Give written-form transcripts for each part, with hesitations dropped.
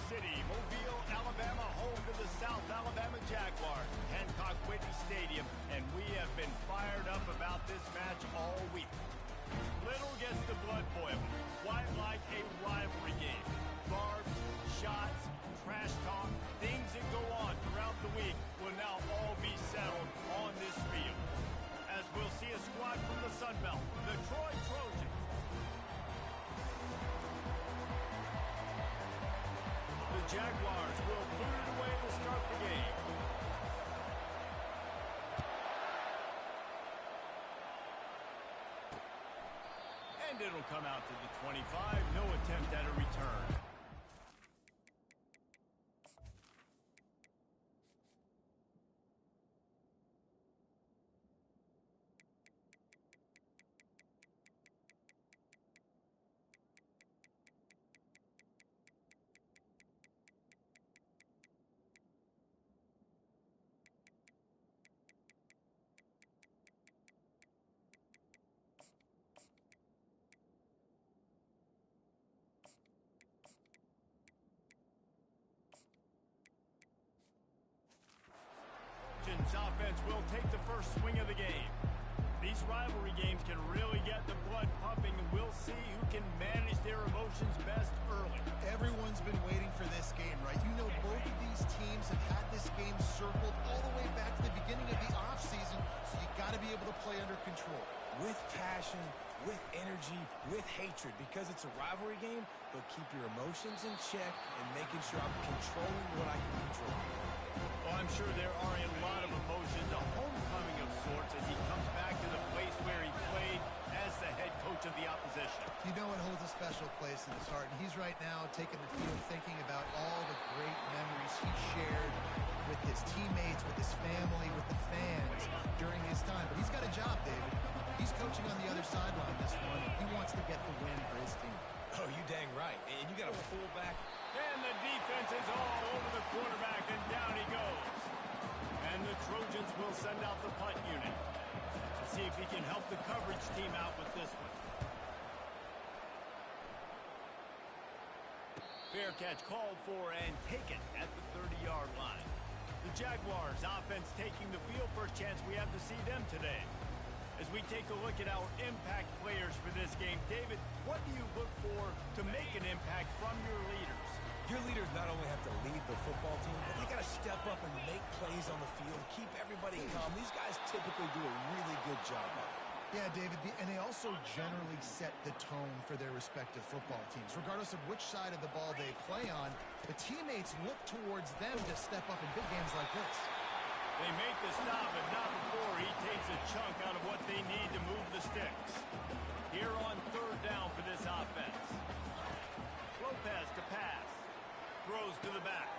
City, Mobile, Alabama, home to the South Alabama Jaguars, Hancock Whitney Stadium, and we have been fired up about this match all week. Little gets the blood boiling, quite like a rivalry game. Barbs, shots, trash talk, things that go on throughout the week will now all be settled on this field. As we'll see a squad from the Sun Belt, the Troy Trojans. The Jaguars will boot it away to start the game. And it'll come out to the 25. No attempt at a return. Offense will take the first swing of the game. These rivalry games can really get the blood pumping, and we'll see who can manage their emotions best early. Everyone's been waiting for this game, right? You know, both of these teams have had this game circled all the way back to the beginning of the offseason, so you got to be able to play under control. With passion, with energy, with hatred, because it's a rivalry game, but keep your emotions in check and making sure I'm controlling what I can control. Well, I'm sure there are a lot of emotions, a homecoming of sorts, as he comes back to the place where he played as the head coach of the opposition. You know it holds a special place in his heart, and he's right now taking the field thinking about all the great memories he shared with his teammates, with his family, with the fans during his time. But he's got a job, David. He's coaching on the other sideline this one, and he wants to get the win for his team. Oh, you dang right. And you got to pull back. And the defense is all over the quarterback, and down he goes. And the Trojans will send out the punt unit to see if he can help the coverage team out with this one. Fair catch called for and taken at the 30-yard line. The Jaguars offense taking the field. First chance we have to see them today. As we take a look at our impact players for this game, David, what do you look for to make an impact from your leaders? Your leaders not only have to lead the football team, but they got to step up and make plays on the field, keep everybody calm. These guys typically do a really good job of it. Yeah, David, and they also generally set the tone for their respective football teams. Regardless of which side of the ball they play on, the teammates look towards them to step up in big games like this. They make the stop, but not before he takes a chunk out of what they need to move the sticks. Here on third down for this offense. Lopez to pass. Throws to the back.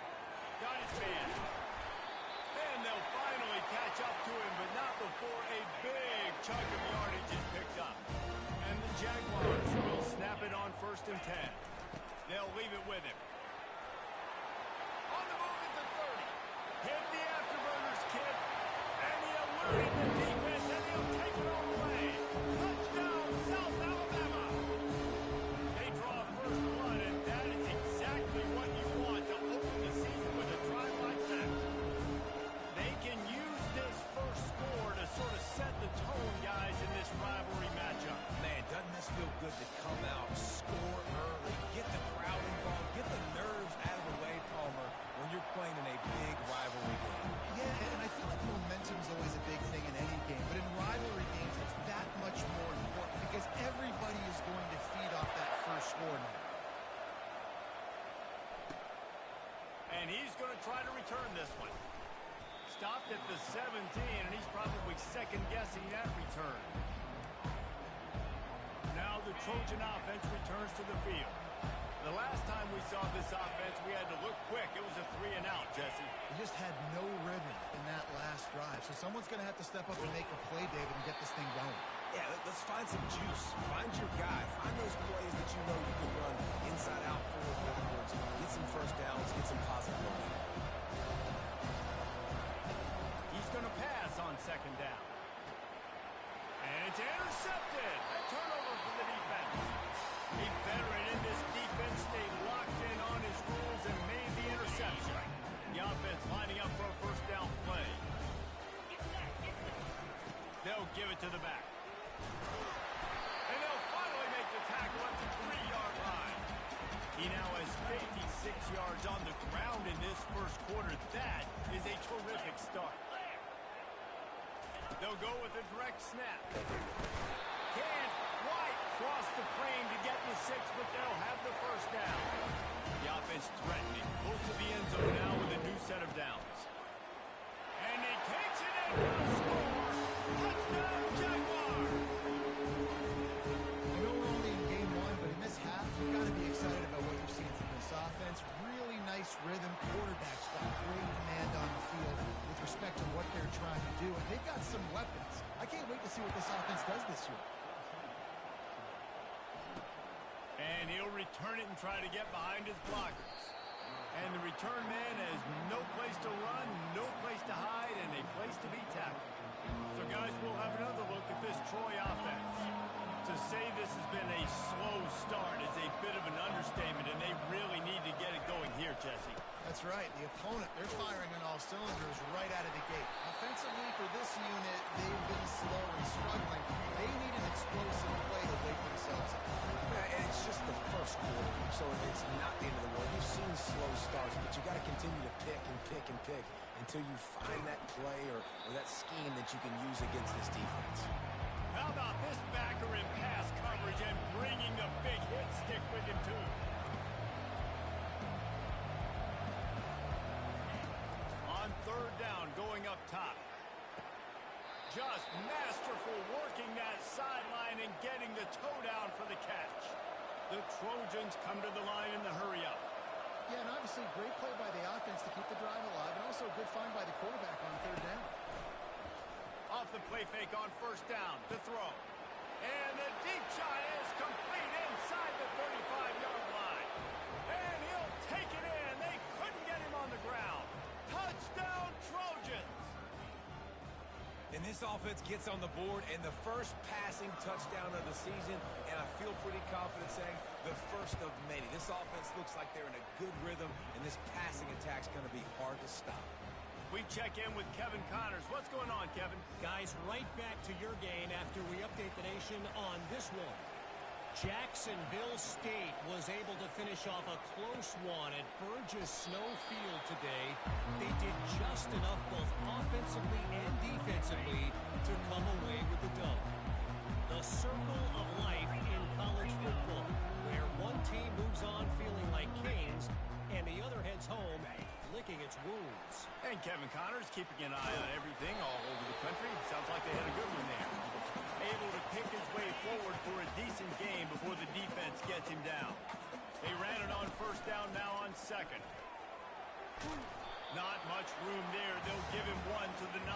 Got his man. And they'll finally catch up to him, but not before a big chunk of yardage is picked up. And the Jaguars will snap it on 1st and 10. They'll leave it with him. On the move at the 30. Hit the afterburners, kid. And he eluded the defense, and he'll take it all away. Touchdown, South Alabama. They draw first blood, and that is exactly what you want to open the season with a drive like that. They can use this first score to sort of set the tone, guys, in this rivalry matchup. Man, doesn't this feel good to come out, score early, get the crowd involved, get the nerves out of the way, Palmer, when you're playing in a big rivalry game. Yeah, and I feel like momentum is always a big thing in any game, but in rivalry games, it's that much more important because everybody is going to feed off that first score now. And he's going to try to return this one. Stopped at the 17, and he's probably second-guessing that return. Now the Trojan offense returns to the field. The last time we saw this offense, we had to look quick. It was a 3-and-out, Jesse. They just had no rhythm in that last drive, so someone's going to have to step up and make a play, David, and get this thing going. Yeah, let's find some juice. Find your guy. Find those plays that you know you can run inside out, forward, backwards, get some first downs, get some positive momentum. He's going to pass on 2nd down. And it's intercepted. A turnover for the defense. A veteran in this defense stayed locked in on his rules and yards on the ground in this first quarter. That is a terrific start. They'll go with a direct snap. Can't quite cross the frame to get the 6, but they'll have the first down. The offense threatening. Close to the end zone now with a new set of downs. And he takes it in for the score. Touchdown, Jaguars! I know we're only in game 1, but in this half, you've got to be excited about what you're seeing from this offense. Really nice rhythm. Quarterback's got great command on the field with respect to what they're trying to do. And they've got some weapons. I can't wait to see what this offense does this year. And he'll return it and try to get behind his blockers. And the return man has no place to run, no place to hide, and a place to be tackled. So, guys, we'll have another look at this Troy offense. To say this has been a slow start is a bit of an understatement, and they really need to get it going here, Jesse. That's right. The opponent, they're firing on all cylinders right out of the gate. Offensively, for this unit, they've been slow and struggling. They need an explosive play to wake themselves up. And it's just the first quarter, so it's not the end of the world. You've seen slow starts, but you got to continue to pick and pick and pick until you find that play or that scheme that you can use against this defense. How about this backer in pass coverage and bringing the big hit stick with him, too? On third down, going up top. Just masterful working that sideline and getting the toe down for the catch. The Trojans come to the line in the hurry-up. Yeah, and obviously great play by the offense to keep the drive alive, and also a good find by the quarterback on third down. Off the play fake on first down to throw. And the deep shot is complete inside the 35-yard line. And he'll take it in. They couldn't get him on the ground. Touchdown, Trojans. And this offense gets on the board, and the first passing touchdown of the season, and I feel pretty confident saying the first of many. This offense looks like they're in a good rhythm, and this passing attack's going to be hard to stop. We check in with Kevin Connors. What's going on, Kevin? Guys, right back to your game after we update the nation on this one. Jacksonville State was able to finish off a close one at Burgess Snow Field today. They did just enough both offensively and defensively to come away with the dub. The circle of life in college football, where one team moves on feeling like kings and the other heads home licking its wounds. And Kevin Connors keeping an eye on everything all over the country. Sounds like they had a good one there. Able to pick his way forward for a decent game before the defense gets him down. They ran it on first down, now on second. Not much room there. They'll give him one to the 9.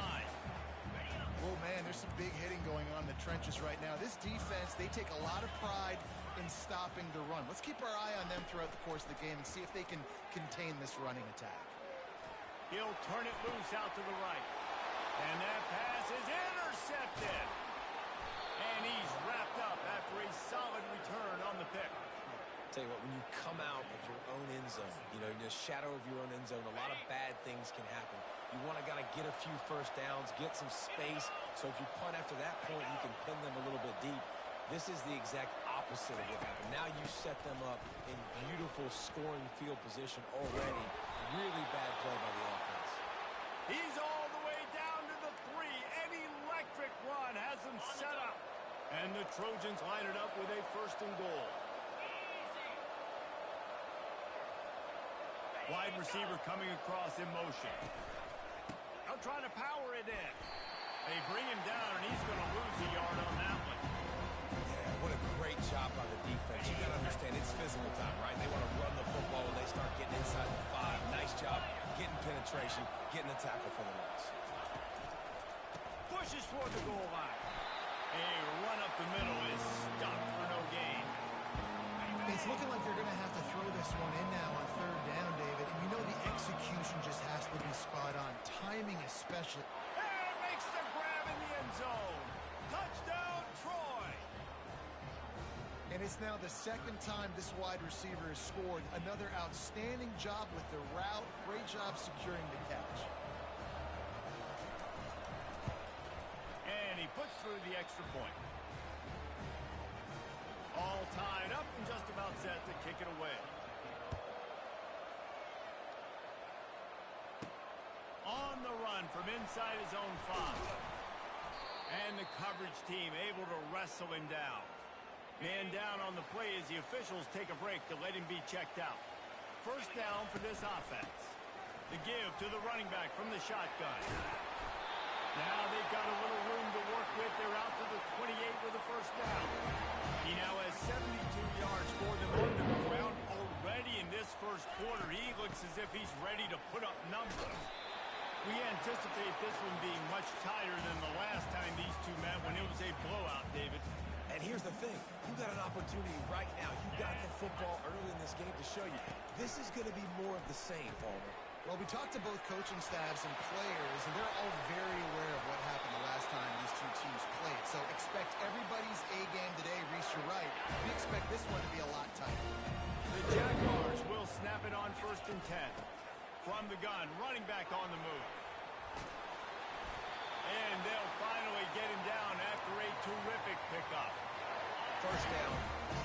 Oh, man, there's some big hitting going on in the trenches right now. This defense, they take a lot of pride in stopping the run. Let's keep our eye on them throughout the course of the game and see if they can contain this running attack. He'll turn it loose out to the right. And that pass is intercepted. And he's wrapped up after a solid return on the pick. Tell you what, when you come out of your own end zone, you know, in the shadow of your own end zone, a lot of bad things can happen. You want to kind of get a few first downs, get some space, so if you punt after that point, you can pin them a little bit deep. This is the exact opposite of what happened. Now you set them up in beautiful scoring field position already. Really bad play by the offense. He's all the way down to the 3. An electric run has him set up. And the Trojans line it up with a first and goal. Wide receiver coming across in motion. They'll try to power it in. They bring him down, and he's going to lose a yard on that one. Yeah, what a great job by the defense. You got to understand, it's physical time, right? They want to run the football when they start getting inside the 5. Nice job getting penetration, getting the tackle for the loss. Pushes toward the goal line. A run up the middle is stopped for no gain. It's looking like they're going to have to throw this one in now on third down, David. And you know the execution just has to be spot on. Timing especially. And makes the grab in the end zone. Touchdown, Troy. And it's now the second time this wide receiver has scored. Another outstanding job with the route. Great job securing the catch. And he puts through the extra point. All tied up and just about set to kick it away. run from inside his own 5. And the coverage team able to wrestle him down. Man down on the play as the officials take a break to let him be checked out. First down for this offense. The give to the running back from the shotgun. Now they've got a little room to work with. They're out to the 28 with a first down. He now has 72 yards for them on the ground already in this first quarter. He looks as if he's ready to put up numbers. We anticipate this one being much tighter than the last time these two met when it was a blowout, David. And here's the thing. You got an opportunity right now. You got the football early in this game to show you. This is going to be more of the same, Palmer. Well, we talked to both coaching staffs and players, and they're all very aware of what happened the last time these two teams played. So expect everybody's A game today. Reese, you're right. We expect this one to be a lot tighter. The Jaguars will snap it on 1st and 10. From the gun, running back on the move. And they'll finally get him down after a terrific pickup. First down,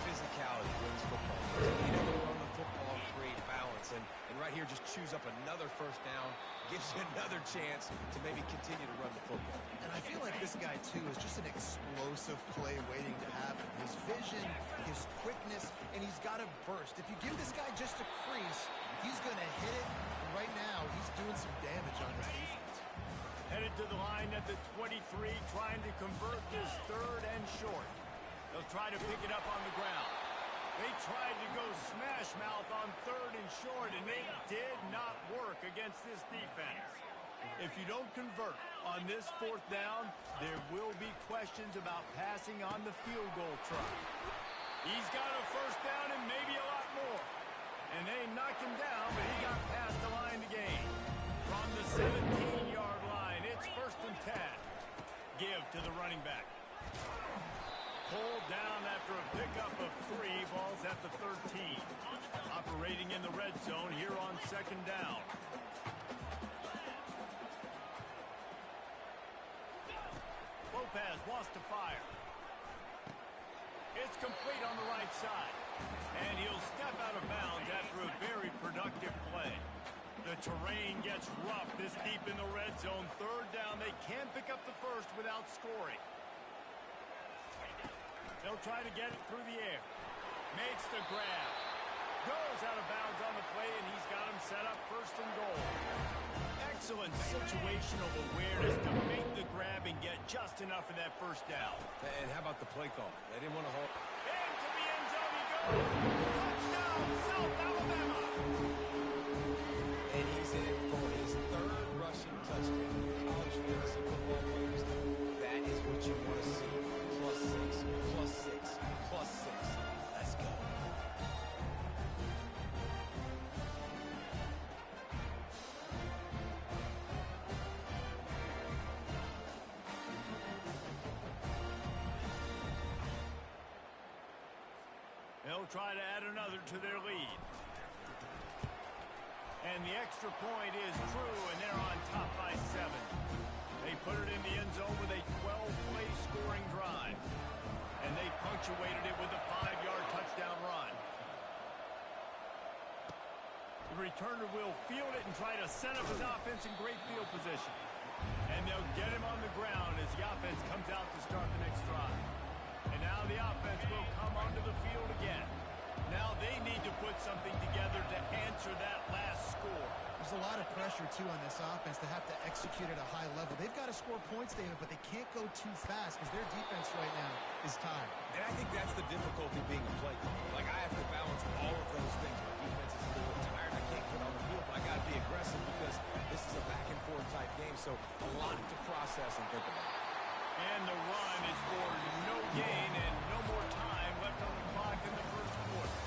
physicality wins football. You know, run the football and create balance. And right here, just choose up another first down, gives you another chance to maybe continue to run the football. And I feel like this guy, too, is just an explosive play waiting to happen. His vision, his quickness, and he's got a burst. If you give this guy just a crease, he's going to hit it. And right now, he's doing some damage on this defense. Headed to the line at the 23, trying to convert this 3rd and short. They'll try to pick it up on the ground. They tried to go smash mouth on 3rd and short, and it did not work against this defense. If you don't convert on this 4th down, there will be questions about passing on the field goal try. He's got a first down and maybe a lot more. And they knocked him down, but he got past the line to gain. From the 17-yard line, it's 1st and 10. Give to the running back. Pulled down after a pickup of 3, balls at the 13. Operating in the red zone here on 2nd down. Lopez wants to fire. It's complete on the right side. And he'll step out of bounds after a very productive play. The terrain gets rough this deep in the red zone. 3rd down, they can't pick up the first without scoring. They'll try to get it through the air. Makes the grab. Goes out of bounds on the play, and he's got him set up 1st and goal. Excellent situational awareness to make the grab and get just enough of that first down. And how about the play call? They didn't want to hold. Into the end zone he goes. Touchdown, South Alabama. And he's in for his 3rd rushing touchdown. College fantasy football players, that is what you want to see. +6, +6, +6. Let's go. They'll try to add another to their lead. And the extra point is true, and they're on top by 7. They put it in the end zone with a 12-play scoring drive. And they punctuated it with a 5-yard touchdown run. The returner will field it and try to set up his offense in great field position. And they'll get him on the ground as the offense comes out to start the next drive. And now the offense will come onto the field again. Now they need to put something together to answer that last score. There's a lot of pressure, too, on this offense to have to execute at a high level. They've got to score points, David, but they can't go too fast because their defense right now is tired. And I think that's the difficulty being a play caller. Like, I have to balance all of those things. My defense is a little tired. I can't get on the field, but I got to be aggressive because this is a back-and-forth type game, so a lot to process and think about. And the run is for no gain and no more time left on the clock in the first quarter.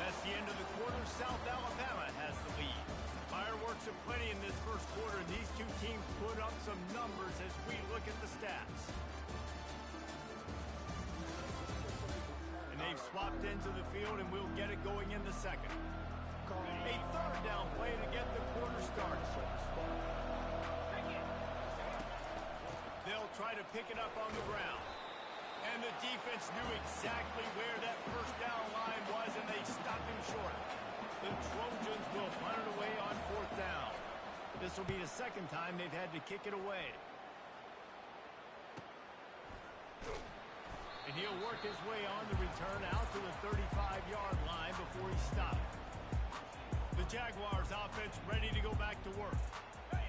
That's the end of the quarter. South Alabama has the lead. Fireworks aplenty in this first quarter, and these two teams put up some numbers as we look at the stats. And they've swapped into the field, and we'll get it going in the second. A 3rd down play to get the quarter started. They'll try to pick it up on the ground. And the defense knew exactly where that first down line was, and they stopped him short. The Trojans will punt it away on 4th down. The will be the second time they've had to kick it away. And he'll work his way on the return out to the 35-yard line before he stopped. The Jaguars offense ready to go back to work.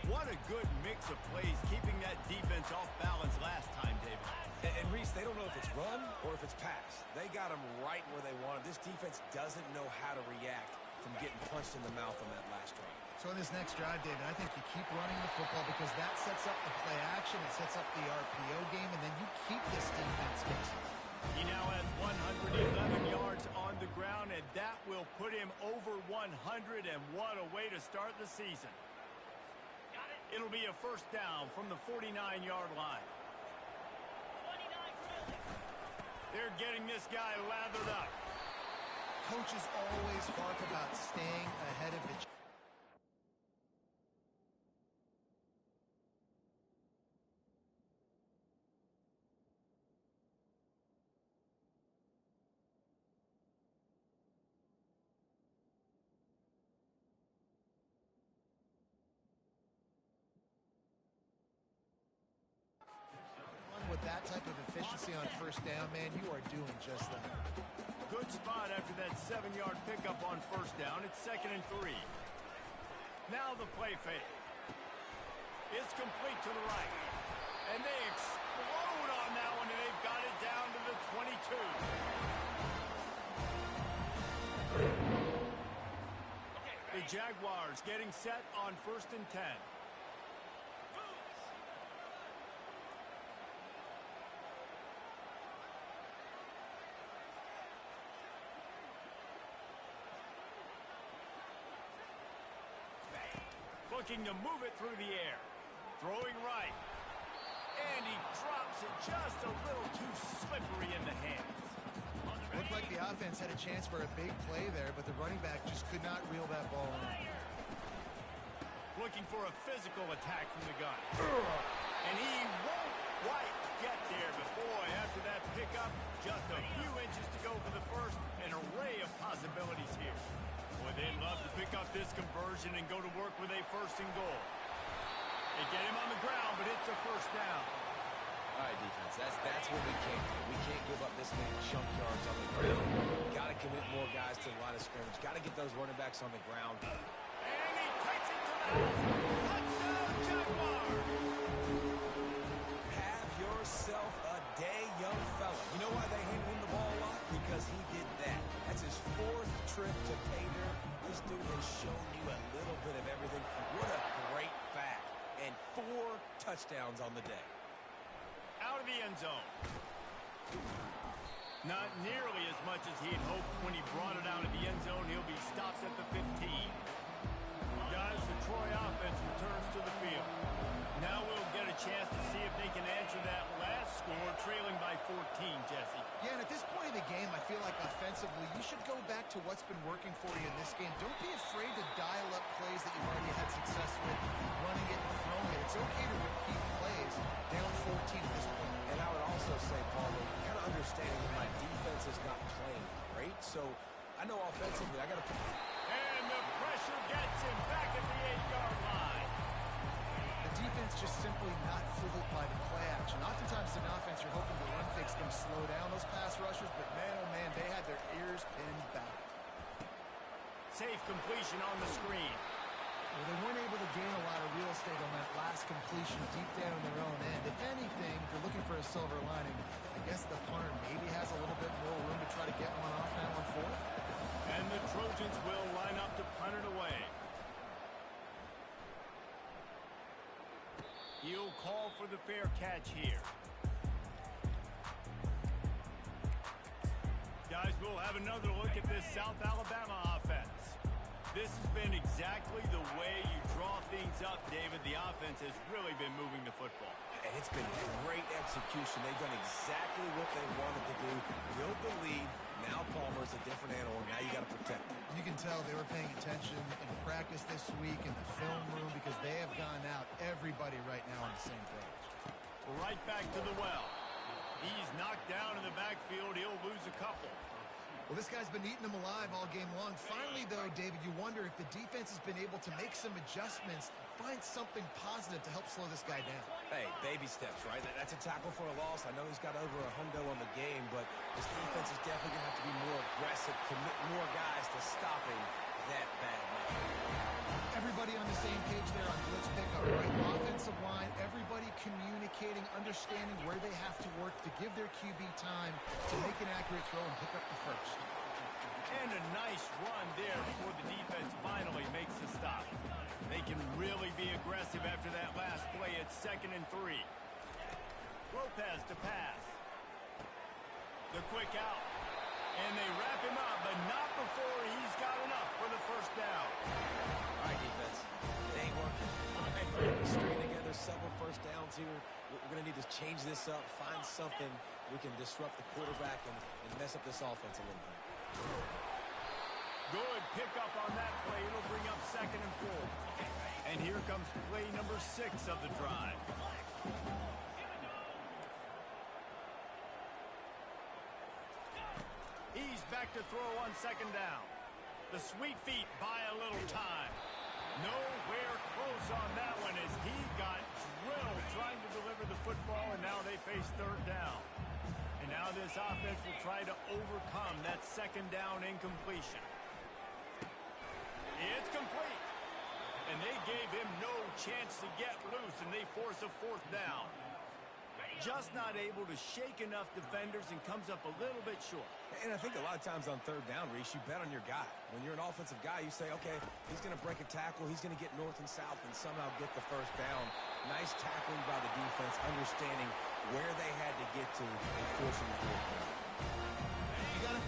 What a good mix of plays, keeping that defense off balance last time, David. And Reese, they don't know if it's run or if it's pass. They got them right where they want them. This defense doesn't know how to react from getting punched in the mouth on that last drive. So in this next drive, David, I think you keep running the football because that sets up the play action, it sets up the RPO game, and then you keep this defense guessing. He now has 111 yards on the ground, and that will put him over 100, and what a way to start the season. It'll be a first down from the 49-yard line. They're getting this guy lathered up. Coaches always harp about staying ahead of the with that type of efficiency on first down, man, you are doing just that. Good spot after that 7-yard pickup on first down. It's 2nd and 3. Now the play fake. It's complete to the right. And they explode on that one, and they've got it down to the 22. The Jaguars getting set on 1st and 10. Looking to move it through the air. Throwing right. And he drops it just a little too slippery in the hands. Looked like the offense had a chance for a big play there, but the running back just could not reel that ball in. Looking for a physical attack from the gun. And he won't quite get there, but boy, after that pickup, just a few inches to go for the first. An array of possibilities here. Boy, they'd love to pick up this conversion and go to work with a 1st and goal. They get him on the ground, but it's a first down. All right, defense, that's what we can't do. We can't give up this many chunk yards on the ground. Got to commit more guys to the line of scrimmage. Got to get those running backs on the ground. And he takes it to the house. Touchdown, Jaguars! Have yourself a day, young fella. You know why they handed him the ball a lot? Because he did that. That's his 4th trip to pay dirt. This dude has shown you a little bit of everything. What a great back. And 4 touchdowns on the day. Out of the end zone. Not nearly as much as he had hoped when he brought it out of the end zone. He'll be stopped at the 15. Guys, the Troy offense returns to the field. Now we'll get a chance to see if they can answer that last score, trailing by 14, Jesse. Yeah, and at this point in the game, I feel like offensively, you should go back to what's been working for you in this game. Don't be afraid to dial up plays that you've already had success with, running it and throwing it. It's okay to repeat plays down 14 at this point. And I would also say, Paulo, kind of understanding that my defense is not playing great, so I know offensively I got to... And the pressure gets him back at the 8-yard line. The defense just simply not fooled by the play action. Oftentimes in offense, you're hoping the run fake's going to slow down those pass rushers, but man, oh man, they had their ears pinned back. Safe completion on the screen. Well, they weren't able to gain a lot of real estate on that last completion deep down in their own end. If anything, if you're looking for a silver lining, I guess the punter maybe has a little bit more room to try to get one off now on 4th. And the Trojans will line up to punt it away. He'll call for the fair catch here. Guys, we'll have another look at this South Alabama offense. This has been exactly the way you draw things up, David. The offense has really been moving the football. And it's been great execution. They've done exactly what they wanted to do. Build the lead. Now Palmer's a different animal. Now you got to protect him. You can tell they were paying attention in practice this week in the film room because they have gone out, everybody right now on the same page. Right back to the well. He's knocked down in the backfield. He'll lose a couple. Well, this guy's been eating them alive all game long. Finally, though, David, you wonder if the defense has been able to make some adjustments, find something positive to help slow this guy down. Hey, baby steps, right? That's a tackle for a loss. I know he's got over a hundo on the game, but this defense is definitely going to have to be more aggressive, commit more guys to stopping that bad man. Everybody on the same page there on blitz pickup, right? Offensive line, everybody communicating, understanding where they have to work to give their QB time to make an accurate throw and pick up the first. And a nice run there before the defense finally makes the stop. They can really be aggressive after that last play at 2nd and 3. Lopez to pass. The quick out. And they wrap him up, but not before he's got enough for the first down. All right, defense. It ain't working. String together several first downs here. We're going to need to change this up, find something we can disrupt the quarterback and mess up this offense a little bit. Good pickup on that play. It'll bring up 2nd and 4. And here comes play number 6 of the drive. He's back to throw on 2nd down. The sweet feet buy a little time. Nowhere close on that one as he got drilled trying to deliver the football, and now they face 3rd down. And now this offense will try to overcome that 2nd down incompletion. It's complete. And they gave him no chance to get loose, and they force a 4th down. Just not able to shake enough defenders and comes up a little bit short. And I think a lot of times on 3rd down, Reese, you bet on your guy. When you're an offensive guy, you say, okay, he's going to break a tackle, he's going to get north and south and somehow get the 1st down. Nice tackling by the defense, understanding where they had to get to and forcing the 4th down. You got to...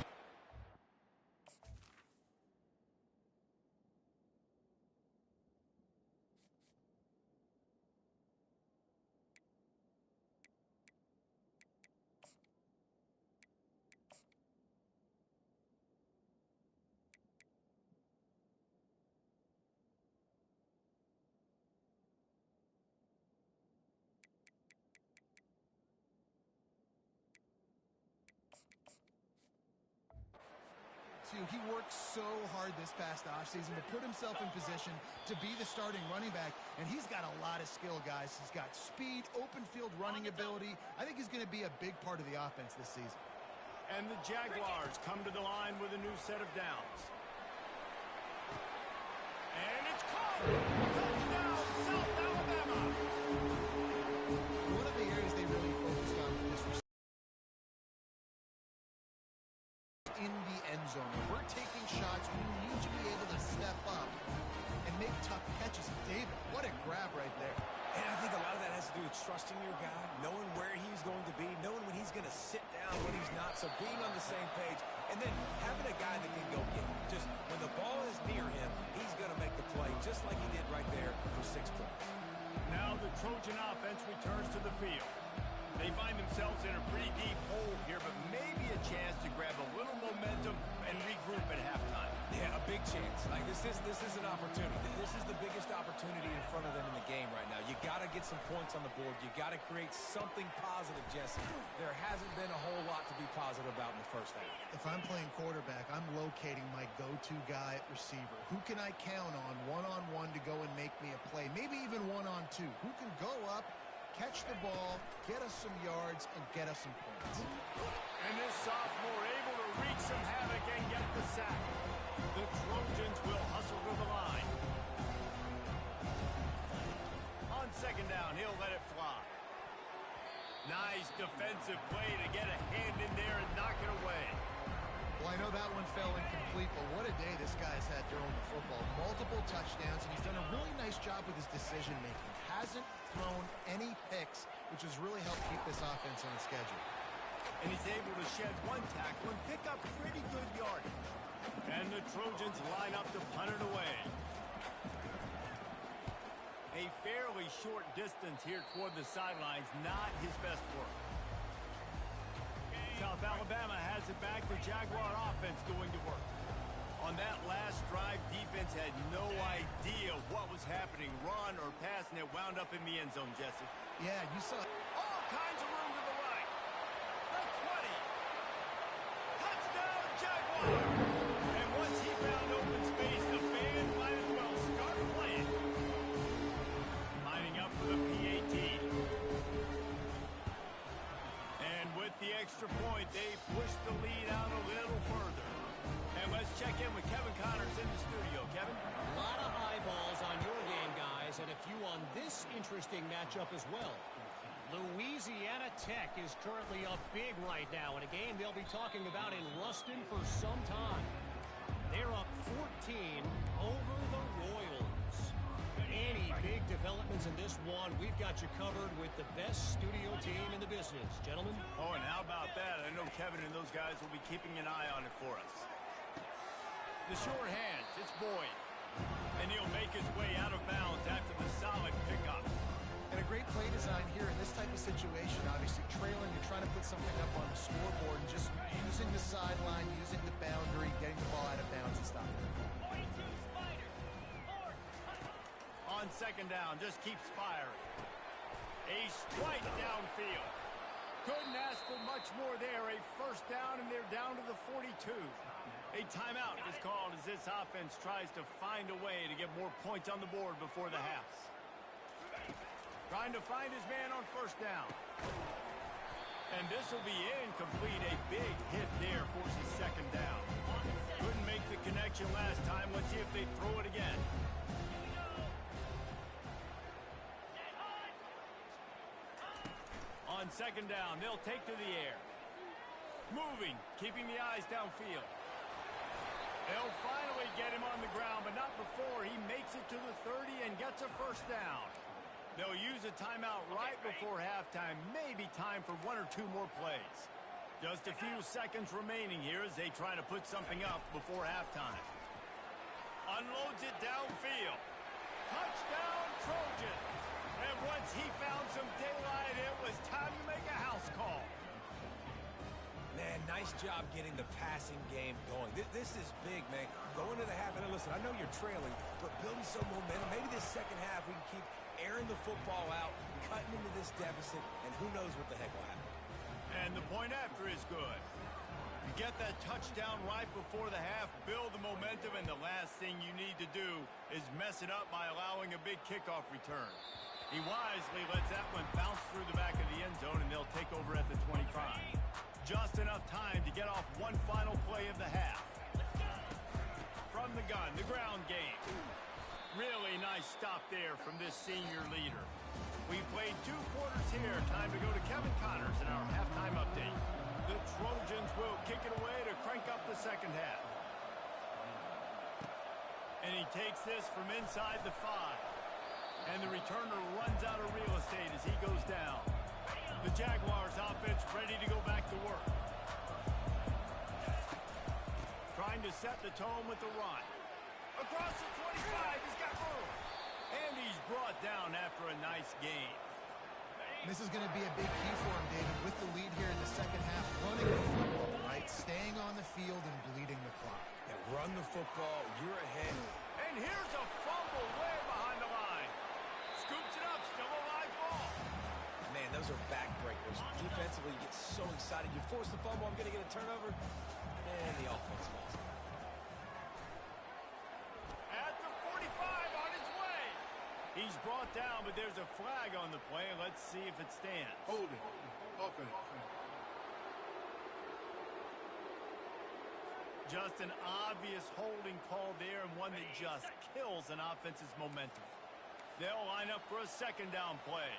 He worked so hard this past offseason to put himself in position to be the starting running back, and he's got a lot of skill, guys. He's got speed, open field running ability. I think he's going to be a big part of the offense this season. And the Jaguars come to the line with a new set of downs. And it's caught! Touchdown, South Alabama! One of the areas they really focused on this was in the end zone. We're taking shots. We need to be able to step up and make tough catches. David, what a grab right there. And I think a lot of that has to do with trusting your guy, knowing where he's going to be, knowing when he's going to sit down, when he's not. So being on the same page, and then having a guy that can go get him. Just when the ball is near him, he's going to make the play, just like he did right there for 6 points. Now the Trojan offense returns to the field. They find themselves in a pretty deep hole here, but maybe a chance to grab a little momentum and regroup at halftime. Yeah, a big chance. Like this is an opportunity. This is the biggest opportunity in front of them in the game right now. You got to get some points on the board. You got to create something positive, Jesse. There hasn't been a whole lot to be positive about in the first half. If I'm playing quarterback, I'm locating my go-to guy at receiver. Who can I count on one-on-one to go and make me a play? Maybe even one-on-two. Who can go up, catch the ball, get us some yards, and get us some points. And this sophomore able to wreak some havoc and get the sack. The Trojans will hustle to the line. On 2nd down, he'll let it fly. Nice defensive play to get a hand in there and knock it away. Well, I know that one fell incomplete, but what a day this guy's had throwing the football. Multiple touchdowns, and he's done a really nice job with his decision-making. Hasn't thrown any picks, which has really helped keep this offense on schedule. And he's able to shed one tackle and pick up pretty good yardage. And the Trojans line up to punt it away. A fairly short distance here toward the sidelines, not his best work. South Alabama has it back. The Jaguar offense going to work. On that last drive, defense had no idea what was happening. Run or pass, and it wound up in the end zone, Jesse. Yeah, you saw all kinds of room to the right. The 20. Touchdown, Jaguars! And once he found open space, the band might as well start playing. Lining up for the PAT. And with the extra point, they push the lead out a little further. And let's check in with Kevin Connors in the studio. Kevin? A lot of eyeballs on your game, guys, and a few on this interesting matchup as well. Louisiana Tech is currently up big right now in a game they'll be talking about in Ruston for some time. They're up 14 over the Royals. Any big developments in this one, we've got you covered with the best studio team in the business. Gentlemen? Oh, and how about that? I know Kevin and those guys will be keeping an eye on it for us. The short hands, it's Boyd. And he'll make his way out of bounds after the solid pickup. And a great play design here in this type of situation. Obviously trailing, you're trying to put something up on the scoreboard and just using the sideline, using the boundary, getting the ball out of bounds and stopping it. On second down, just keeps firing. A strike downfield. Couldn't ask for much more there. A first down, and they're down to the 42. A timeout is called as this offense tries to find a way to get more points on the board before the half. Trying to find his man on first down. And this will be incomplete. A big hit there forces second down. Couldn't make the connection last time. Let's see if they throw it again. On second down, they'll take to the air. Moving, keeping the eyes downfield. They'll finally get him on the ground, but not before he makes it to the 30 and gets a first down. They'll use a timeout right before halftime. Maybe time for one or two more plays. Just a few seconds remaining here as they try to put something up before halftime. Unloads it downfield. Touchdown, Trojans. And once he found some daylight, it was time to make a house call. Man, nice job getting the passing game going. This is big, man. Going to the half, and listen, I know you're trailing, but building some momentum. Maybe this second half we can keep airing the football out, cutting into this deficit, and who knows what the heck will happen. And the point after is good. You get that touchdown right before the half, build the momentum, and the last thing you need to do is mess it up by allowing a big kickoff return. He wisely lets that one bounce through the back of the end zone, and they'll take over at the 25. Just enough time to get off one final play of the half. From the gun, the ground game. Really nice stop there from this senior leader. We played 2 quarters here. Time to go to Kevin Connors in our halftime update. The Trojans will kick it away to crank up the second half. And he takes this from inside the 5. And the returner runs out of real estate as he goes down. The Jaguars offense ready to go back to work. Trying to set the tone with the run. Across the 25, he's got room. And he's brought down after a nice gain. This is going to be a big key for him, David, with the lead here in the second half, running the football, right? Staying on the field and bleeding the clock. Yeah, run the football, you're ahead. And here's a fumble way behind the line. Scoops it up, still a live ball. Man, those are backbreakers. Defensively, you get so excited. You force the fumble, I'm going to get a turnover, and the offense falls. At the 45, on his way. He's brought down, but there's a flag on the play. Let's see if it stands. Hold it. Offense. Just an obvious holding call there, and one that just kills an offense's momentum. They'll line up for a second down play.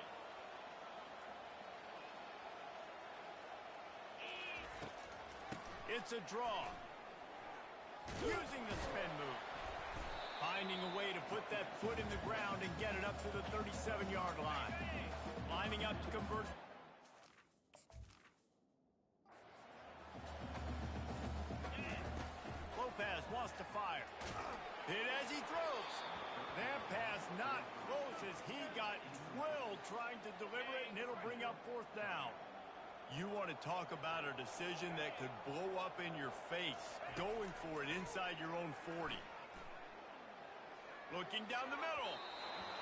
It's a draw. Using the spin move. Finding a way to put that foot in the ground and get it up to the 37-yard line. Lining up to convert. Lopez wants to fire. Hit as he throws. That pass not close as he got drilled trying to deliver it, and it'll bring up fourth down. You want to talk about a decision that could blow up in your face, going for it inside your own 40. Looking down the middle,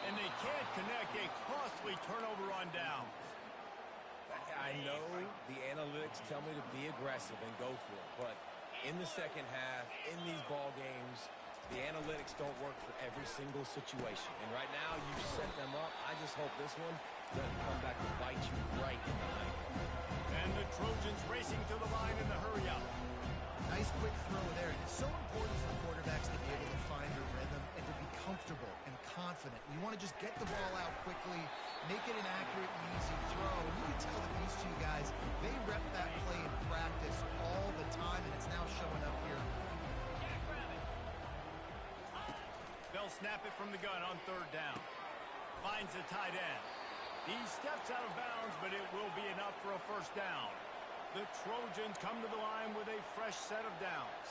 and they can't connect. A costly turnover on downs. I know the analytics tell me to be aggressive and go for it, but In the second half, in these ball games, the analytics don't work for every single situation. And right now, you set them up. I just hope this one doesn't come back to bite you right in the eye. And the Trojans racing to the line in the hurry-up. Nice quick throw there. It's so important for quarterbacks to be able to find a rhythm and to be comfortable and confident. You want to just get the ball out quickly, make it an accurate and easy throw. And you can tell that these two guys, they rep that play in practice all the time, and it's now showing up here. They'll snap it from the gun on third down. Finds a tight end. He steps out of bounds, but it will be enough for a first down. The Trojans come to the line with a fresh set of downs.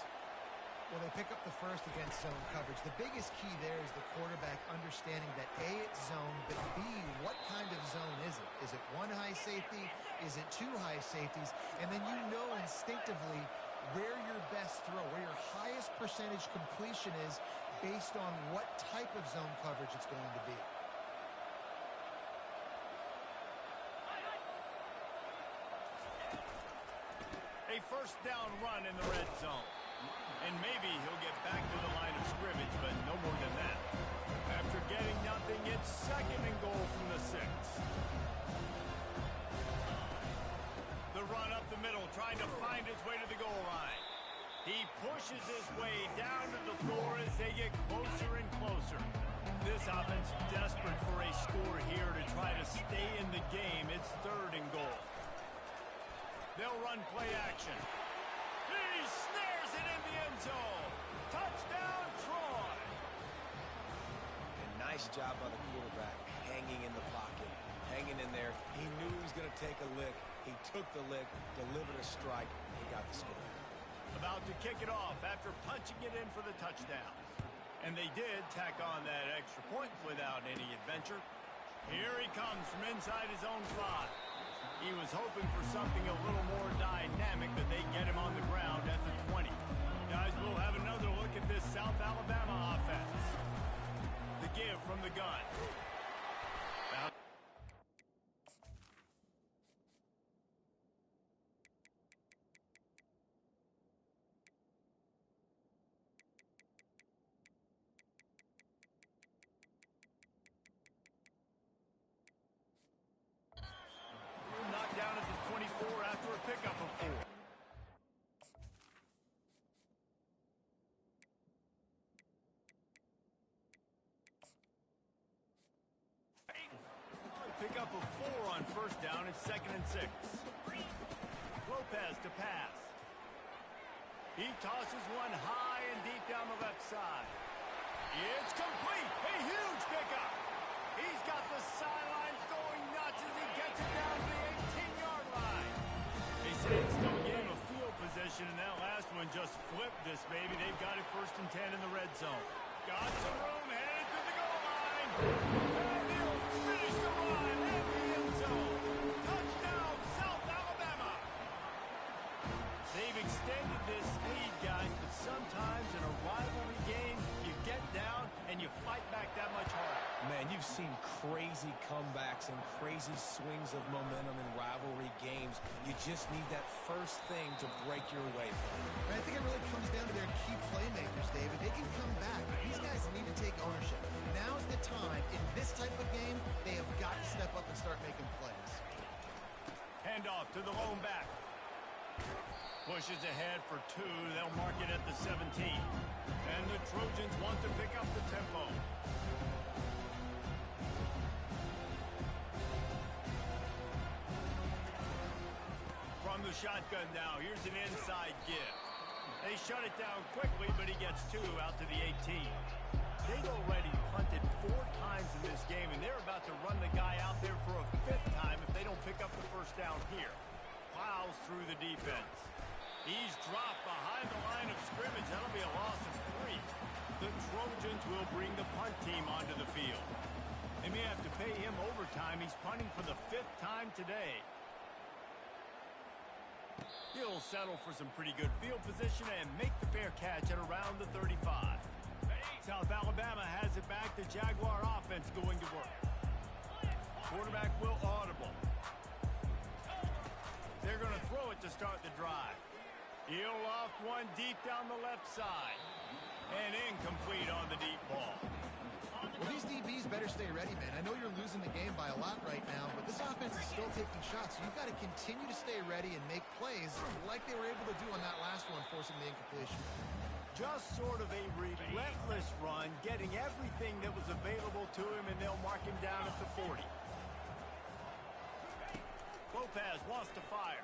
Well, they pick up the first against zone coverage. The biggest key there is the quarterback understanding that A, it's zone, but B, what kind of zone is it? Is it one high safety? Is it two high safeties? And then you know instinctively where your best throw, where your highest percentage completion is based on what type of zone coverage it's going to be. A first down run in the red zone. And maybe he'll get back to the line of scrimmage, but no more than that. After getting nothing, it's second and goal from the 6. The run up the middle, trying to find his way to the goal line. He pushes his way down to the floor as they get closer and closer. This offense desperate for a score here to try to stay in the game. It's third and goal. They'll run play action. He snares it in the end zone. Touchdown, Troy. And nice job by the quarterback, hanging in the pocket, hanging in there. He knew he was going to take a lick. He took the lick, delivered a strike, and got the score. About to kick it off after punching it in for the touchdown. And they did tack on that extra point without any adventure. Here he comes from inside his own 5. He was hoping for something a little more dynamic, but they get him on the ground at the 20. Guys, we'll have another look at this South Alabama offense. The give from the gun. Knocked down at the 24 after a pickup of 4. Pickup of 4 on first down. It's second and 6. Lopez to pass. He tosses one high and deep down the left side. It's complete. A huge pickup. He's got the sidelines going nuts as he gets it down to the 18-yard line. They say it's still a game of field position, and that last one just flipped this baby. They've got it first and 10 in the red zone. Got some room, headed to the goal line. And he'll finish the run in the end zone. Touchdown, South Alabama. They've extended this lead, guys, but sometimes in a rivalry game, you get down and you fight back that much harder. Man, you've seen crazy comebacks and crazy swings of momentum in rivalry games. You just need that first thing to break your way. And I think it really comes down to their key playmakers, David. They can come back. These guys need to take ownership. Now's the time. In this type of game, they have got to step up and start making plays. Handoff to the lone back. Pushes ahead for 2. They'll mark it at the 17. And the Trojans want to pick up the tempo. From the shotgun now, here's an inside give. They shut it down quickly, but he gets 2 out to the 18. They've already punted 4 times in this game, and they're about to run the guy out there for a 5th time if they don't pick up the first down here. Plows through the defense. He's dropped behind the line of scrimmage. That'll be a loss of 3. The Trojans will bring the punt team onto the field. They may have to pay him overtime. He's punting for the 5th time today. He'll settle for some pretty good field position and make the fair catch at around the 35. South Alabama has it back. The Jaguar offense going to work. Quarterback will audible. They're going to throw it to start the drive. He'll loft one deep down the left side. And incomplete on the deep ball. Well, these DBs better stay ready, man. I know you're losing the game by a lot right now, but this offense is still taking shots, so you've got to continue to stay ready and make plays like they were able to do on that last one, forcing the incompletion. Just sort of a relentless run, getting everything that was available to him, and they'll mark him down at the 40. Lopez wants to fire.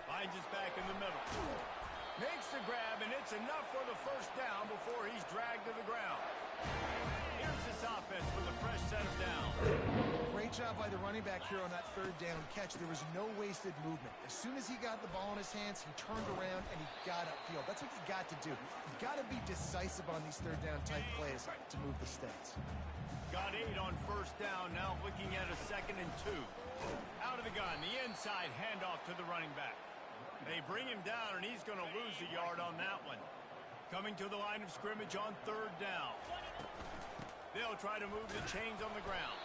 Finds his back in the middle. Makes the grab, and it's enough for the first down before he's dragged to the ground. Here's this offense with a fresh set of downs. Great job by the running back here on that third down catch. There was no wasted movement. As soon as he got the ball in his hands, he turned around and he got upfield. That's what you got to do. You got to be decisive on these third down type plays to move the sticks. Got 8 on first down, now looking at a 2nd and 2. Out of the gun, the inside handoff to the running back. They bring him down, and he's going to lose a yard on that one. Coming to the line of scrimmage on third down. They'll try to move the chains on the ground.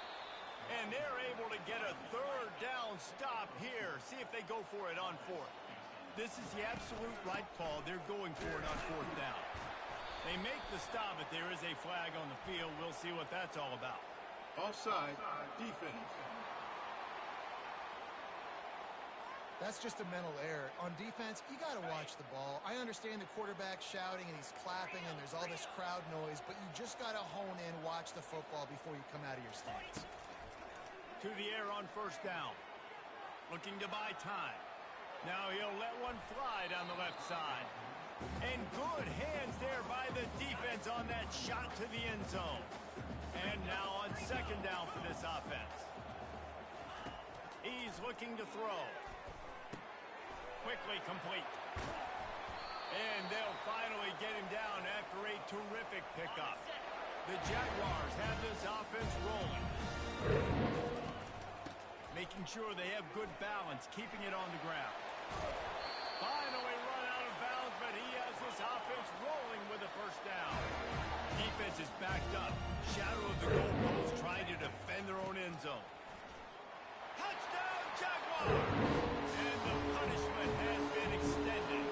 And they're able to get a third down stop here. See if they go for it on 4th. This is the absolute right call. They're going for it on 4th down. They make the stop, but there is a flag on the field. We'll see what that's all about. Offside, defense. That's just a mental error. On defense, you got to watch the ball. I understand the quarterback shouting and he's clapping and there's all this crowd noise, but you just got to hone in, watch the football before you come out of your stance. To the air on first down. Looking to buy time. Now he'll let one fly down the left side. And good hands there by the defense on that shot to the end zone. And now on second down for this offense. He's looking to throw. Quickly complete. And they'll finally get him down after a terrific pickup. The Jaguars have this offense rolling. Making sure they have good balance, keeping it on the ground. Finally run out of bounds, but he has this offense rolling with a first down. Defense is backed up. Shadow of the goalpost trying to defend their own end zone. Touchdown, Jaguars! And the punishment has been extended.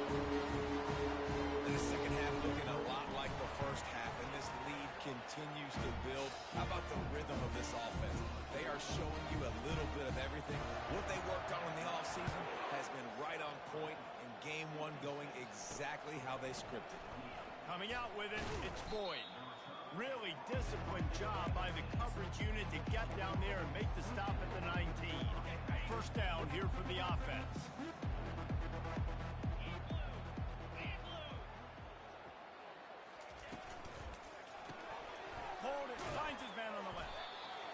And the second half looking a lot like the first half, and this lead continues to build. How about the rhythm of this offense? They are showing you a little bit of everything. What they worked on in the offseason has been right on point, and game one going exactly how they scripted. Coming out with it, it's Boyd. Really disciplined job by the coverage unit to get down there and make the stop at the 19. First down here for the offense. Hold it, finds his man on the left.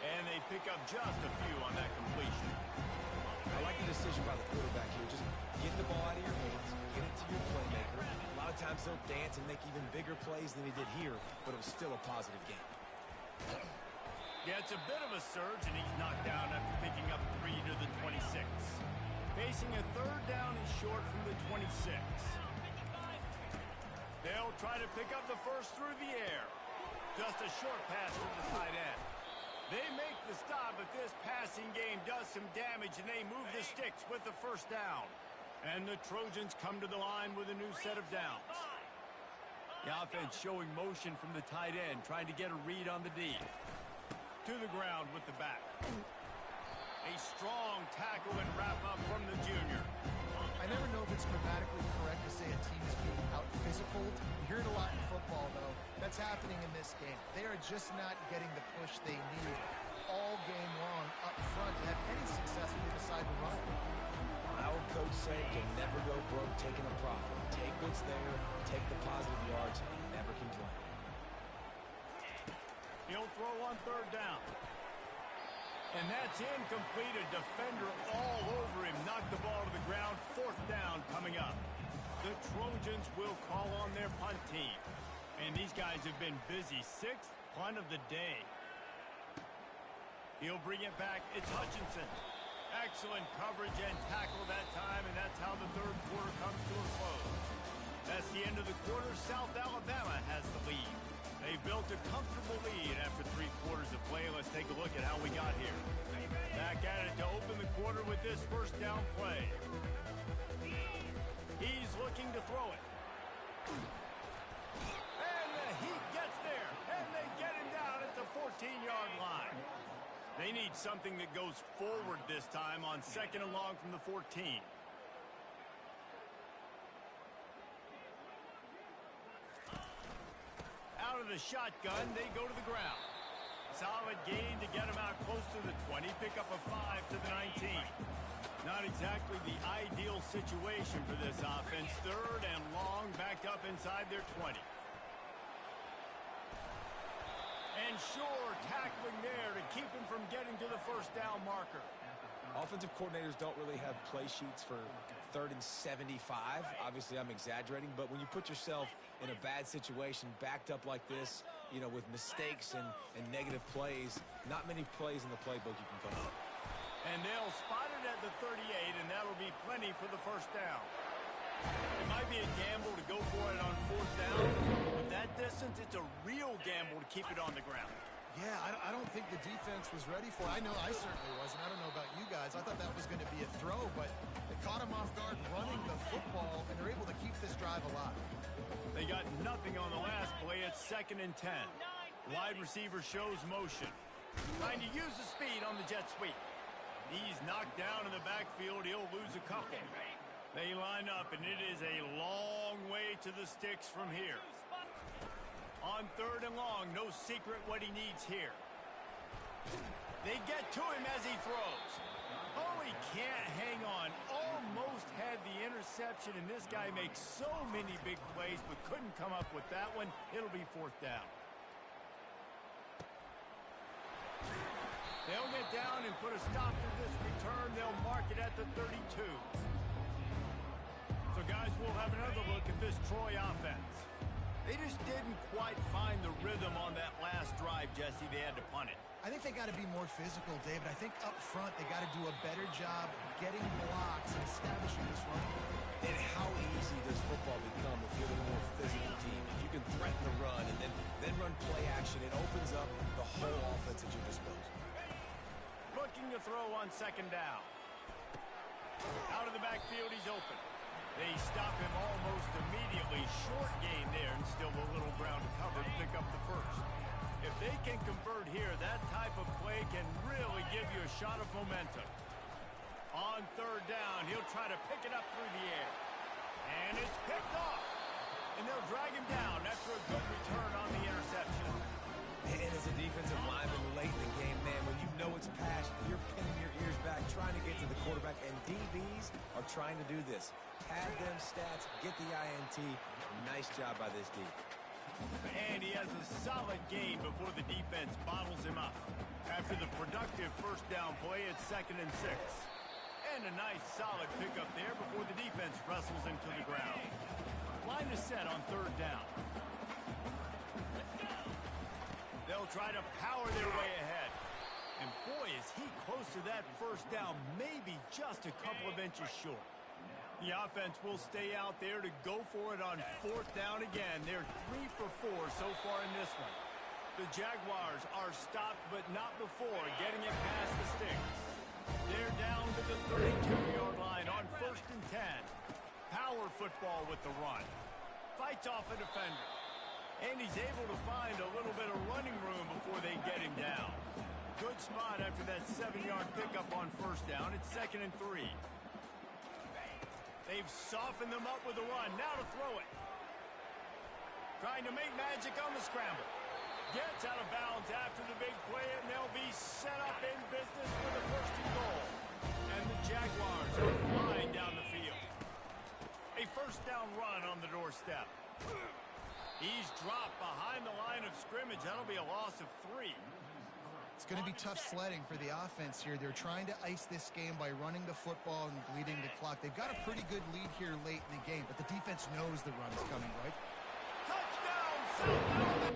And they pick up just a few on that completion. I like the decision by the quarterback here. Just get the ball out of your hands, get it to your playmaker. A lot of times they'll dance and make even bigger plays than he did here, but it was still a positive game. Gets a bit of a surge, and he's knocked down after picking up 3 to the 26. Facing a third down and short from the 26. They'll try to pick up the first through the air. Just a short pass from the tight end. They make the stop, but this passing game does some damage, and they move the sticks with the first down. And the Trojans come to the line with a new set of downs. The offense showing motion from the tight end, trying to get a read on the D. To the ground with the back. A strong tackle and wrap up from the junior. I never know if it's grammatically correct to say a team is being out-physicaled. You hear it a lot in football, though. That's happening in this game. They are just not getting the push they need all game long up front to have any success when they decide to run. My old coach said you'll never go broke taking a profit. Take what's there, take the positive yards, and never complain. He'll throw on third down. And that's incomplete. A defender all over him. Knocked the ball to the ground. Fourth down coming up. The Trojans will call on their punt team. And these guys have been busy. 6th punt of the day. He'll bring it back. It's Hutchinson. Excellent coverage and tackle that time, and that's how the third quarter comes to a close. That's the end of the quarter. South Alabama has the lead. They built a comfortable lead after 3 quarters of play. Let's take a look at how we got here. Back at it to open the quarter with this first down play. He's looking to throw it. And the Heat gets there, and they get him down at the 14-yard line. They need something that goes forward this time on 2nd and long from the 14. Out of the shotgun, they go to the ground. Solid gain to get him out close to the 20. Pick up a 5 to the 19. Not exactly the ideal situation for this offense. 3rd and long, backed up inside their 20. And sure, tackling there to keep him from getting to the first down marker. Offensive coordinators don't really have play sheets for 3rd and 75. Obviously, I'm exaggerating, but when you put yourself in a bad situation, backed up like this, you know, with mistakes and negative plays, not many plays in the playbook you can come up. And they'll spot it at the 38, and that'll be plenty for the first down. It might be a gamble to go for it on 4th down, but that distance, it's a real gamble to keep it on the ground. Yeah, I don't think the defense was ready for it. I know I certainly wasn't. I don't know about you guys. I thought that was going to be a throw, but they caught him off guard running the football, and they're able to keep this drive alive. They got nothing on the last play. It's 2nd and 10. Wide receiver shows motion. Trying to use the speed on the jet sweep. He's knocked down in the backfield. He'll lose a couple. They line up, and it is a long way to the sticks from here. On 3rd and long, no secret what he needs here. They get to him as he throws. Oh, he can't hang on. Almost had the interception, and this guy makes so many big plays, but couldn't come up with that one. It'll be 4th down. They'll get down and put a stop to this return. They'll mark it at the 32. So, guys, we'll have another look at this Troy offense. They just didn't quite find the rhythm on that last drive, Jesse. They had to punt it. I think they got to be more physical, David. I think up front they got to do a better job getting blocks and establishing this run. And how easy does football become if you're the more physical team? If you can threaten the run and then run play action, it opens up the whole offense at your disposal. Looking to throw on 2nd down. Out of the backfield, he's open. They stop him almost immediately. Short gain there, and still a little ground to cover to pick up the first. If they can convert here, that type of play can really give you a shot of momentum. On 3rd down, he'll try to pick it up through the air. And it's picked off. And they'll drag him down after a good return on the interception. And as a defensive lineman late in the game, man, when you know it's passed, you're pinning your ears back, trying to get to the quarterback, and DBs are trying to do this. Pad them stats, get the INT. Nice job by this D. And he has a solid gain before the defense bottles him up. After the productive first down play, it's 2nd and 6. And a nice solid pickup there before the defense wrestles him to the ground. Line is set on 3rd down. They'll try to power their way ahead. And boy, is he close to that first down, maybe just a couple of inches short. The offense will stay out there to go for it on 4th down again. They're 3 for 4 so far in this one. The Jaguars are stopped, but not before getting it past the sticks. They're down to the 32-yard line on 1st and 10. Power football with the run. Fights off a defender. And he's able to find a little bit of running room before they get him down. Good spot after that 7-yard pickup on 1st down. It's 2nd and 3. They've softened them up with a run. Now to throw it. Trying to make magic on the scramble. Gets out of bounds after the big play, and they'll be set up in business for the 1st and goal. And the Jaguars are flying down the field. A 1st down run on the doorstep. He's dropped behind the line of scrimmage. That'll be a loss of 3. It's going to be tough sledding for the offense here. They're trying to ice this game by running the football and bleeding the clock. They've got a pretty good lead here late in the game, but the defense knows the run's coming, right? Touchdown, South Alabama!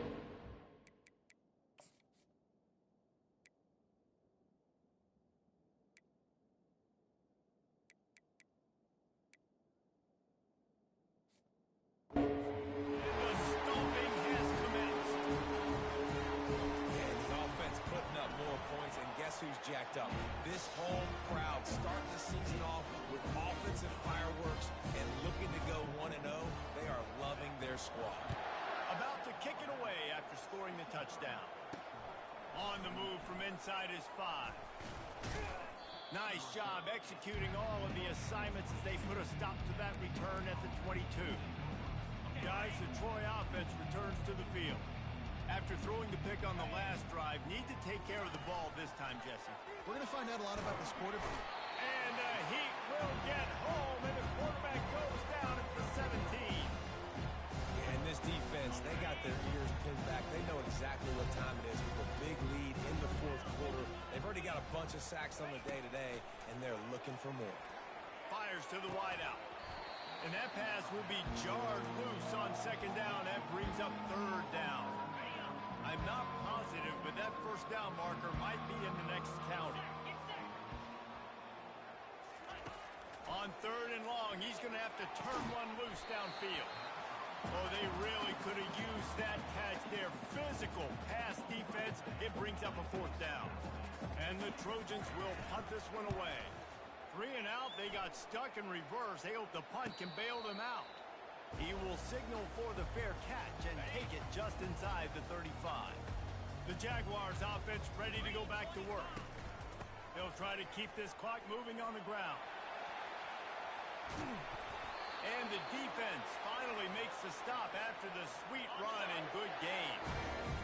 Who's jacked up. This home crowd starting the season off with offensive fireworks and looking to squad. About to kick it away after scoring the touchdown. On the move from inside his 5. Nice job executing all of the assignments as they put a stop to that return at the 22. Guys, the Troy offense returns to the field. After throwing the pick on the last drive, need to take care of the ball this time, Jesse. We're going to find out a lot about this quarterback. And he will get home, and the quarterback goes down at the 17. And this defense, they got their ears pinned back. They know exactly what time it is with a big lead in the fourth quarter. They've already got a bunch of sacks on the day today, and they're looking for more. Fires to the wideout. And that pass will be jarred loose on second down. That brings up third down. I'm not positive, but that first down marker might be in the next county. On third and long, he's going to have to turn one loose downfield. Oh, they really could have used that catch there. Physical pass defense. It brings up a fourth down. And the Trojans will punt this one away. 3 and out, they got stuck in reverse. They hope the punt can bail them out. He will signal for the fair catch and take it just inside the 35. The Jaguars offense ready to go back to work. They'll try to keep this clock moving on the ground. And the defense finally makes the stop after the sweet run and good game.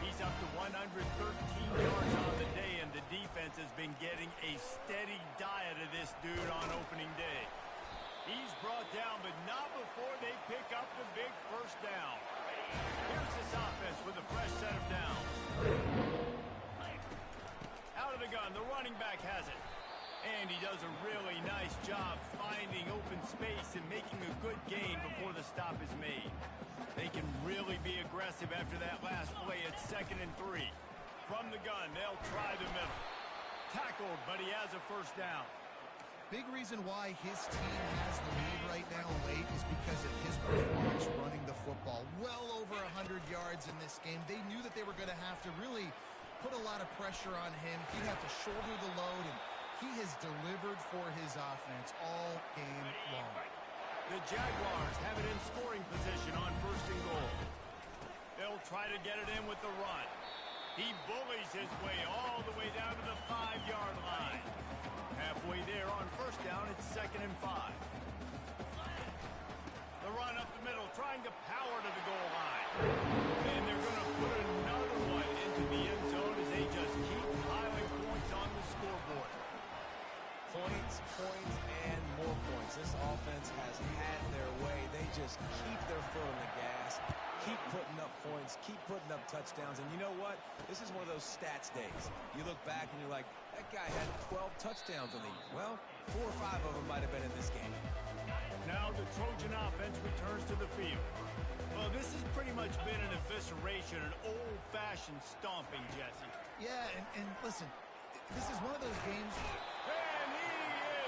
He's up to 113 yards on the day, and the defense has been getting a steady diet of this dude on opening day. He's brought down, but not before they pick up the big first down. Here's this offense with a fresh set of downs. Out of the gun, the running back has it. And he does a really nice job finding open space and making a good gain before the stop is made. They can really be aggressive after that last play at 2nd and 3. From the gun, they'll try the middle. Tackled, but he has a first down. Big reason why his team has the lead right now late is because of his performance running the football. Well over 100 yards in this game. They knew that they were going to have to really put a lot of pressure on him. He'd have to shoulder the load, and he has delivered for his offense all game long. The Jaguars have it in scoring position on 1st and goal. They'll try to get it in with the run. He bullies his way all the way down to the 5-yard line. Halfway there on first down, it's 2nd and 5. The run up the middle, trying to power to the goal line. And they're going to put another one into the end zone as they just keep piling points on the scoreboard. Points, and more points. This offense has had their way. They just keep their foot on the gas, keep putting up points, keep putting up touchdowns. And you know what? This is one of those stats days. You look back and you're like, that guy had 12 touchdowns on the year. Well, 4 or 5 of them might have been in this game. Now the Trojan offense returns to the field. Well, this has pretty much been an evisceration, an old-fashioned stomping, Jesse. Yeah, and listen, this is one of those games. And he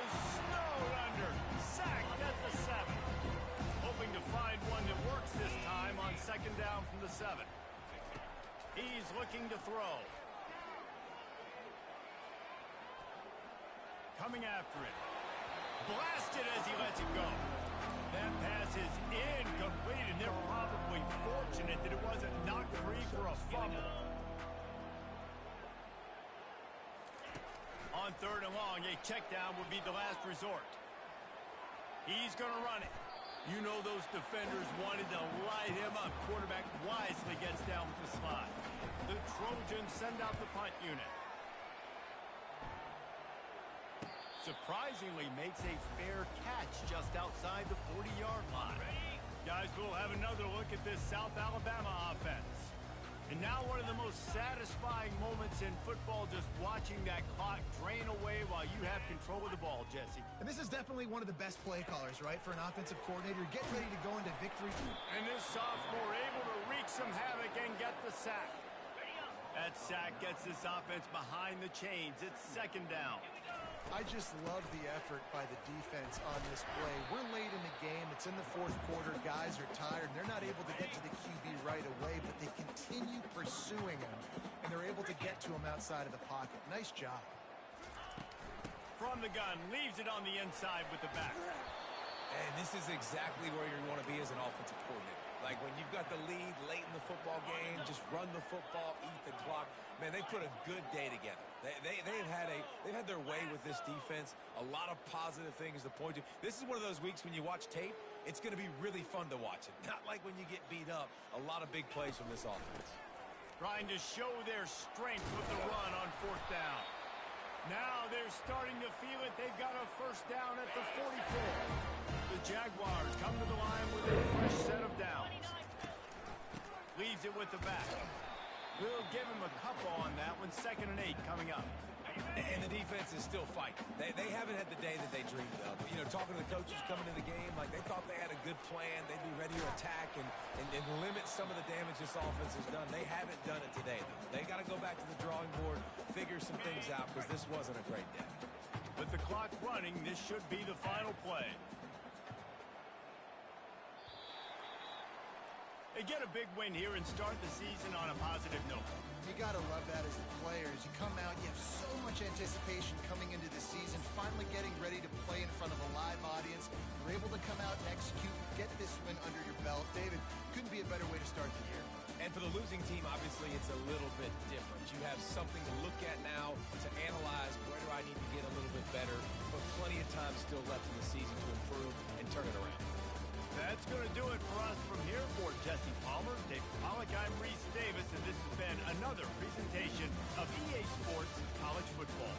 is snowed under. Sacked at the 7. Hoping to find one that works this time on 2nd down from the 7. He's looking to throw. Coming after it. Blasted as he lets it go. That pass is incomplete, and they're probably fortunate that it wasn't knocked free for a fumble. On 3rd and long, a check down would be the last resort. He's going to run it. You know those defenders wanted to light him up. Quarterback wisely gets down with the slide. The Trojans send out the punt unit. Surprisingly makes a fair catch just outside the 40-yard line. Guys, we'll have another look at this South Alabama offense. And now one of the most satisfying moments in football, just watching that clock drain away while you have control of the ball, Jesse. And this is definitely one of the best play callers, right, for an offensive coordinator. Get ready to go into victory. And this sophomore able to wreak some havoc and get the sack. That sack gets this offense behind the chains. It's 2nd down. I just love the effort by the defense on this play. We're late in the game. It's in the 4th quarter. Guys are tired. They're not able to get to the QB right away, but they continue pursuing him, and they're able to get to him outside of the pocket. Nice job. From the gun, leaves it on the inside with the back. And this is exactly where you want to be as an offensive coordinator. Like when you've got the lead late in the football game, just run the football, eat the clock. Man, they put a good day together. They've had their way with this defense. A lot of positive things to point to. This is one of those weeks when you watch tape, it's going to be really fun to watch it. Not like when you get beat up. A lot of big plays from this offense. Trying to show their strength with the run on 4th down. Now they're starting to feel it. They've got a first down at the 44. The Jaguars come to the line with a fresh set of downs. Leaves it with the back. We'll give him a couple on that one. 2nd and 8 coming up. And the defense is still fighting. They haven't had the day that they dreamed of. You know, talking to the coaches coming into the game, like they thought they had a good plan. They'd be ready to attack and limit some of the damage this offense has done. They haven't done it today, though. They got to go back to the drawing board, figure some things out, because this wasn't a great day. With the clock running, this should be the final play. They get a big win here and start the season on a positive note. You got to love that as the players. You come out, you have so much anticipation coming into the season, finally getting ready to play in front of a live audience. You're able to come out and execute, get this win under your belt. David, couldn't be a better way to start the year. And for the losing team, obviously, it's a little bit different. You have something to look at now to analyze where do I need to get a little bit better, but plenty of time still left in the season to improve and turn it around. That's going to do it for us from here. For Jesse Palmer, Dave Pollack, I'm Reese Davis, and this has been another presentation of EA Sports College Football.